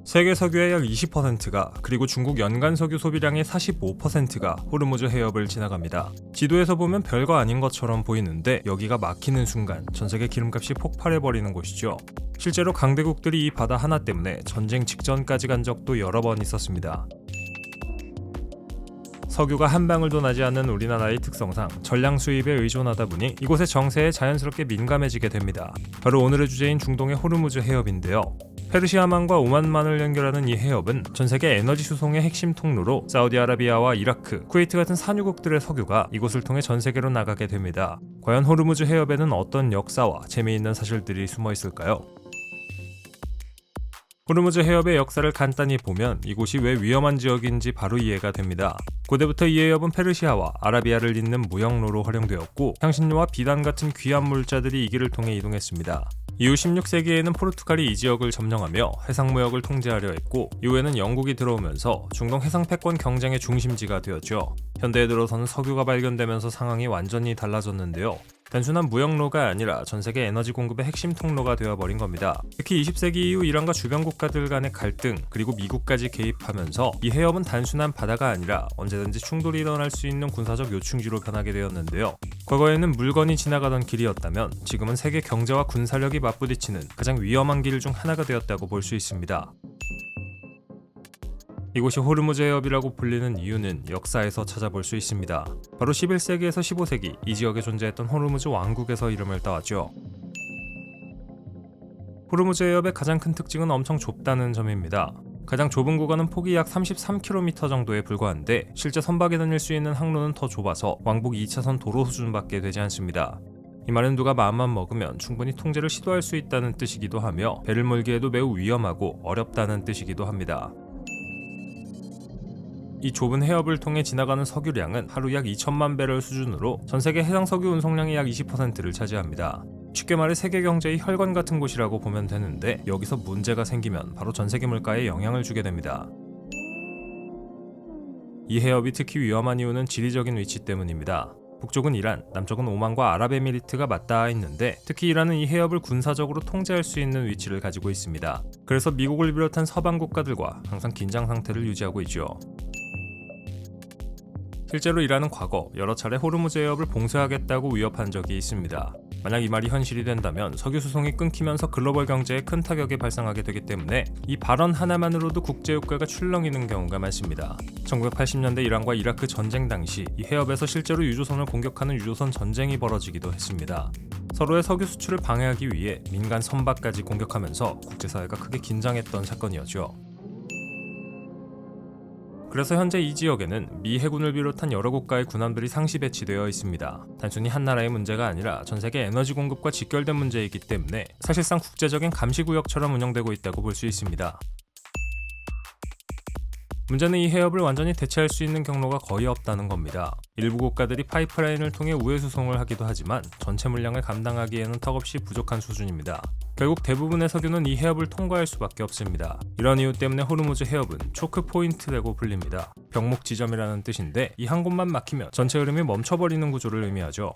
세계 석유의 약 20%가 그리고 중국 연간 석유 소비량의 45%가 호르무즈 해협을 지나갑니다. 지도에서 보면 별거 아닌 것처럼 보이는데 여기가 막히는 순간 전세계 기름값이 폭발해버리는 곳이죠. 실제로 강대국들이 이 바다 하나 때문에 전쟁 직전까지 간 적도 여러 번 있었습니다. 석유가 한 방울도 나지 않는 우리나라의 특성상 전량 수입에 의존하다 보니 이곳의 정세에 자연스럽게 민감해지게 됩니다. 바로 오늘의 주제인 중동의 호르무즈 해협인데요. 페르시아만과 오만만을 연결하는 이 해협은 전세계 에너지 수송의 핵심 통로로 사우디아라비아와 이라크, 쿠웨이트 같은 산유국들의 석유가 이곳을 통해 전세계로 나가게 됩니다. 과연 호르무즈 해협에는 어떤 역사와 재미있는 사실들이 숨어 있을까요? 호르무즈 해협의 역사를 간단히 보면 이곳이 왜 위험한 지역인지 바로 이해가 됩니다. 고대부터 이 해협은 페르시아와 아라비아를 잇는 무역로로 활용되었고 향신료와 비단 같은 귀한 물자들이 이 길을 통해 이동했습니다. 이후 16세기에는 포르투갈이 이 지역을 점령하며 해상무역을 통제하려 했고 이후에는 영국이 들어오면서 중동 해상 패권 경쟁의 중심지가 되었죠. 현대에 들어서는 석유가 발견되면서 상황이 완전히 달라졌는데요. 단순한 무역로가 아니라 전세계 에너지 공급의 핵심 통로가 되어버린 겁니다. 특히 20세기 이후 이란과 주변 국가들 간의 갈등 그리고 미국까지 개입하면서 이 해협은 단순한 바다가 아니라 언제든지 충돌이 일어날 수 있는 군사적 요충지로 변하게 되었는데요. 과거에는 물건이 지나가던 길이었다면 지금은 세계 경제와 군사력이 맞부딪히는 가장 위험한 길 중 하나가 되었다고 볼 수 있습니다. 이곳이 호르무즈 해협이라고 불리는 이유는 역사에서 찾아볼 수 있습니다. 바로 11세기에서 15세기 이 지역에 존재했던 호르무즈 왕국에서 이름을 따왔죠. 호르무즈 해협의 가장 큰 특징은 엄청 좁다는 점입니다. 가장 좁은 구간은 폭이 약 33km 정도에 불과한데 실제 선박이 다닐 수 있는 항로는 더 좁아서 왕복 2차선 도로 수준밖에 되지 않습니다. 이 말은 누가 마음만 먹으면 충분히 통제를 시도할 수 있다는 뜻이기도 하며 배를 몰기에도 매우 위험하고 어렵다는 뜻이기도 합니다. 이 좁은 해협을 통해 지나가는 석유량은 하루 약 2천만 배럴 수준으로 전세계 해상석유 운송량의 약 20%를 차지합니다. 쉽게 말해 세계 경제의 혈관 같은 곳이라고 보면 되는데 여기서 문제가 생기면 바로 전세계 물가에 영향을 주게 됩니다. 이 해협이 특히 위험한 이유는 지리적인 위치 때문입니다. 북쪽은 이란, 남쪽은 오만과 아랍에미리트가 맞닿아 있는데 특히 이란은 이 해협을 군사적으로 통제할 수 있는 위치를 가지고 있습니다. 그래서 미국을 비롯한 서방 국가들과 항상 긴장 상태를 유지하고 있죠. 실제로 이란은 과거 여러 차례 호르무즈 해협을 봉쇄하겠다고 위협한 적이 있습니다. 만약 이 말이 현실이 된다면 석유 수송이 끊기면서 글로벌 경제에 큰 타격이 발생하게 되기 때문에 이 발언 하나만으로도 국제유가가 출렁이는 경우가 많습니다. 1980년대 이란과 이라크 전쟁 당시 이 해협에서 실제로 유조선을 공격하는 유조선 전쟁이 벌어지기도 했습니다. 서로의 석유 수출을 방해하기 위해 민간 선박까지 공격하면서 국제사회가 크게 긴장했던 사건이었죠. 그래서 현재 이 지역에는 미 해군을 비롯한 여러 국가의 군함들이 상시 배치되어 있습니다. 단순히 한 나라의 문제가 아니라 전 세계 에너지 공급과 직결된 문제이기 때문에 사실상 국제적인 감시구역처럼 운영되고 있다고 볼 수 있습니다. 문제는 이 해협을 완전히 대체할 수 있는 경로가 거의 없다는 겁니다. 일부 국가들이 파이프라인을 통해 우회 수송을 하기도 하지만 전체 물량을 감당하기에는 턱없이 부족한 수준입니다. 결국 대부분의 석유는 이 해협을 통과할 수밖에 없습니다. 이런 이유 때문에 호르무즈 해협은 초크 포인트라고 불립니다. 병목 지점이라는 뜻인데 이 한 곳만 막히면 전체 흐름이 멈춰버리는 구조를 의미하죠.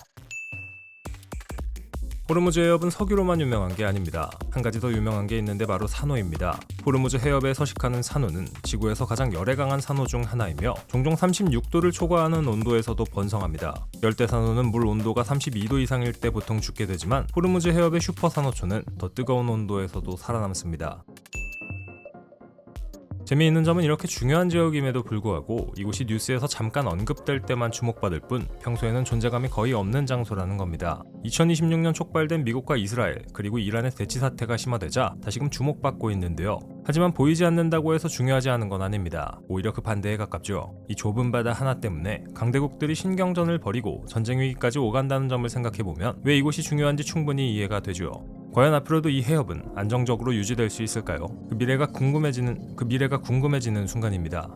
호르무즈 해협은 석유로만 유명한 게 아닙니다. 한 가지 더 유명한 게 있는데 바로 산호입니다. 호르무즈 해협에 서식하는 산호는 지구에서 가장 열에 강한 산호 중 하나이며 종종 36도를 초과하는 온도에서도 번성합니다. 열대 산호는 물 온도가 32도 이상일 때 보통 죽게 되지만 호르무즈 해협의 슈퍼 산호초는 더 뜨거운 온도에서도 살아남습니다. 재미있는 점은 이렇게 중요한 지역임에도 불구하고 이곳이 뉴스에서 잠깐 언급될 때만 주목받을 뿐 평소에는 존재감이 거의 없는 장소라는 겁니다. 2026년 촉발된 미국과 이스라엘 그리고 이란의 대치 사태가 심화되자 다시금 주목받고 있는데요. 하지만 보이지 않는다고 해서 중요하지 않은 건 아닙니다. 오히려 그 반대에 가깝죠. 이 좁은 바다 하나 때문에 강대국들이 신경전을 벌이고 전쟁 위기까지 오간다는 점을 생각해보면 왜 이곳이 중요한지 충분히 이해가 되죠. 과연 앞으로도 이 해협은 안정적으로 유지될 수 있을까요? 그 미래가 궁금해지는 순간입니다.